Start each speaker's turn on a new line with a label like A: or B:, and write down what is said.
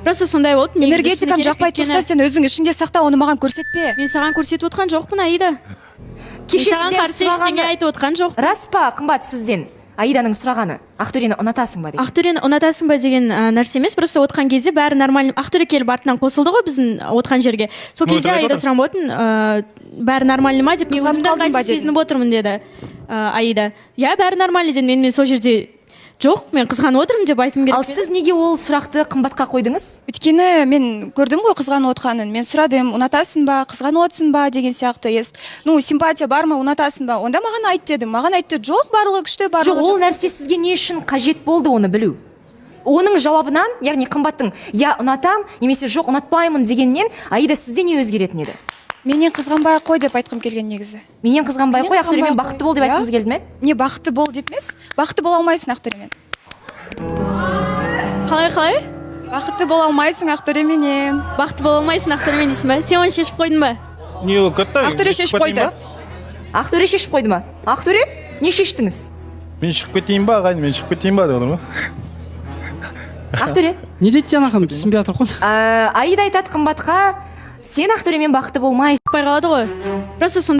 A: Просто сондай болды.
B: Энергетикам жақпай тұрса, сен өзің ішіңде сақта, оны маған көрсетпе.
A: Мен саған көрсетіп отқан жоқпын, Аида.
C: Кеше
A: Саған
C: сізден
A: қарсы ештеңе
C: сұрағаны
A: айтып отқан жоқ.
C: рас па, қымбат, сізден Аиданың сұрағаны Ақтөрені ұнатасың ба деген.
A: Ақтөрені ұнатасың ба деген нәрсе емес, просто отқан кезде бәрі нормально. Ақтөре келіп артынан қосылды ғой біздің отқан жерге. Сол кезде Аида сұрамап отыр, бәрі нормально ма деп, мен өзімді ыңғайсыз сезініп отырмын деді Аида. Иә, бәрі нормально дедім, мен сол жерде жоқ, мен қызғанып отырмын деп айтым керек.
C: Ал сіз неге ол сұрақты қымбатқа қойдыңыз?
B: Өйткені мен көрдім ғой қызғанып отқанын. Мен сұрадым, ұнатасың ба, қызғанып отырсың ба деген сияқты. Ну, симпатия бар ма, ұнатасың ба? Онда маған айт дедім. Маған айтты, жоқ, барлығы күшті, барлығы
C: Жоқ, ол нәрсе сізге не үшін қажет болды оны білу? Оның жауабынан, яғни қымбаттың я ұнатам, немесе жоқ ұнатпаймын дегеннен Аида сізде не өзгеретін еді?
B: Менен қызғанбай ақ қой деп айтқым келген негізі.
C: Менен қызғанбай ақ қой, Ақтөремен бақытты бол деп
B: Иә.
C: айтқыңыз келді ме?
B: Не бақытты бол деп емес, бақытты бола алмайсың Ақтөремен.
A: Қалай?
B: Бақытты бола алмайсың Ақтөременен.
A: Бақытты бола алмайсың Ақтөремен дейсің ба? Сен оны шешіп қойдың ба?
D: Не ол кетті?
B: Ақтөре шешіп қойды.
C: Ақтөре шешіп қойды ма? Ақтөре, не шештіңіз?
D: Мен шығып кетейін ба, ағайын, мен шығып кетейін ба деп отырмын.
C: Ақтөре?
E: Не дейді жаңағы түсінбей жатыр ғой.
C: Аида айтады қымбатқа, сен Ақтөремен бақытты болмайсың.
A: Қалады ғой. Просто